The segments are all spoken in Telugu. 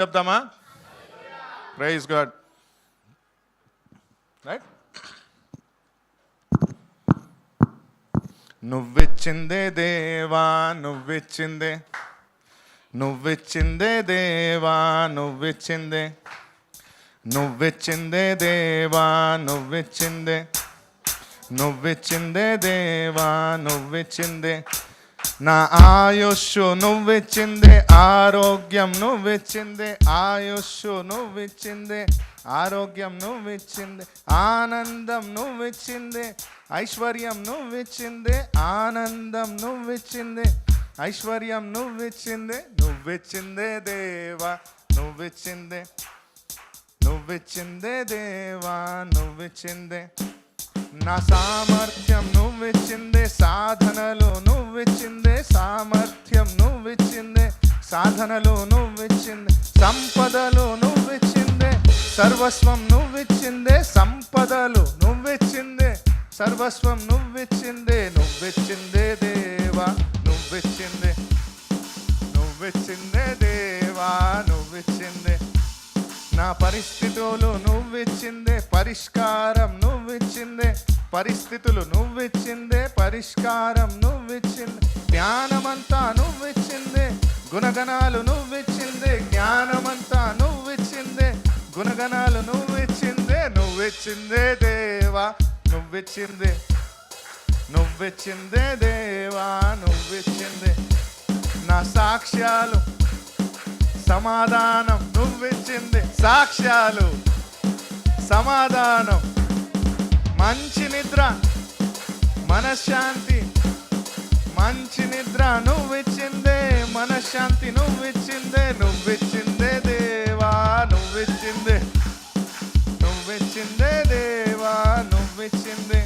చెప్దామా? Praise god. రైట్, నువ్విచ్చిందే దేవా, నువ్విచ్చిందే, నువ్విచ్చిందే దేవా, నువ్విచ్చిందే, నువ్విచ్చిందే దేవా, నువ్విచ్చిందే, నువ్విచ్చిందే దేవా, నువ్విచ్చిందే. నా ఆయుష్షు నువ్విచ్చిందే, ఆరోగ్యం నువ్విచ్చిందే, ఆయుష్షు నువ్విచ్చిందే, ఆరోగ్యం నువ్విచ్చిందే, ఆనందం నువ్విచ్చిందే, ఐశ్వర్యం నువ్విచ్చిందే, ఆనందం నువ్విచ్చిందే, ఐశ్వర్యం నువ్విచ్చిందే. నువ్విచ్చిందే దేవా, నువ్విచ్చిందే, నువ్విచ్చిందే దేవా, నువ్విచ్చిందే. నా సామర్థ్యం నువ్విచ్చిందే, సాధనలు నువ్విచ్చిందే, సామర్థ్యం నువ్విచ్చిందే, సాధనలు నువ్విచ్చిందే, సంపదలు నువ్విచ్చిందే, సర్వస్వం నువ్విచ్చిందే, సంపదలు నువ్విచ్చిందే, సర్వస్వం నువ్విచ్చిందే. నువ్విచ్చిందే దేవా, నువ్విచ్చిందే, నువ్విచ్చిందే దేవా, నువ్విచ్చిందే. నా పరిస్థితులు నువ్విచ్చిందే, పరిష్కారం నువ్విచ్చిందే, పరిస్థితులు నువ్విచ్చిందే, పరిష్కారం నువ్విచ్చిందే. జ్ఞానమంతా నువ్విచ్చిందే, గుణగణాలు నువ్విచ్చిందే, జ్ఞానమంతా నువ్విచ్చిందే, గుణగణాలు నువ్విచ్చిందే. నువ్విచ్చిందే దేవా, నువ్విచ్చిందే, నువ్విచ్చిందే దేవా, నువ్విచ్చిందే. నా సాక్ష్యాలు, సమాధానం నువ్విచ్చింది, సాక్ష్యాలు, సమాధానం, మంచి నిద్ర, మనశ్శాంతి, మంచి నిద్ర నువ్విచ్చిందే, మనశ్శాంతి నువ్విచ్చిందే. నువ్విచ్చిందే దేవా, నువ్విచ్చిందే, నువ్విచ్చిందే దేవా, నువ్విచ్చిందే.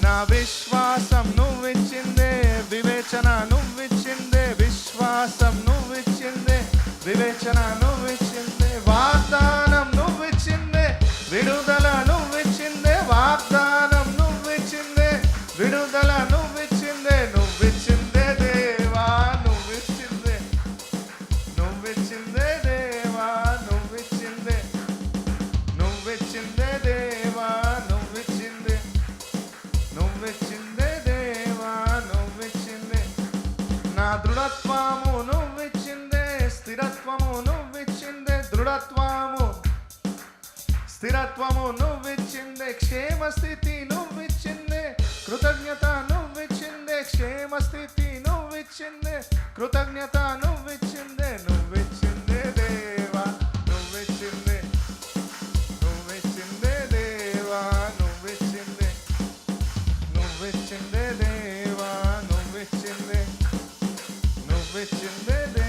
నా విశ్వాసం నువ్విచ్చిందే, వివేచన నువ్విచ్చిందే, విశ్వాసం నువ్విచ్చిందే, వివేచన నువ్విచ్చిందే. వాగ్దానం నువ్విచ్చిందే, విడుదల నువ్విచ్చిందే, వాగ్దానం నువ్విచ్చిందే, విడుదల నువ్విచ్చిందే. నువ్విచ్చిందే దేవా, నువ్విచ్చిందే, నువ్విచ్చిందే దేవా, నువ్విచ్చిందే, నువ్విచ్చిందే దేవా, నువ్విచ్చిందే, నువ్విచ్చిందే దేవా, నువ్విచ్చిందే. నా దృఢత్వము నువ్విచ్చిందే, స్థిరత్వము నువ్విచ్చిందే, దృఢత్వము, స్థిరత్వము నువ్విచ్చిందే. క్షేమ స్థితి నువ్విచ్చిందే, కృతజ్ఞత నువ్విచ్చిందే, క్షేమ స్థితి నువ్విచ్చిందే, కృతజ్ఞత నువ్విచ్చిందే. నువ్విచ్చిందే దేవా, నువ్విచ్చిందే, నువ్విచ్చిందే దేవా, నువ్విచ్చిందే, నువ్విచ్చిందే దేవా, నువ్విచ్చిందే, నువ్విచ్చిందే దేవా.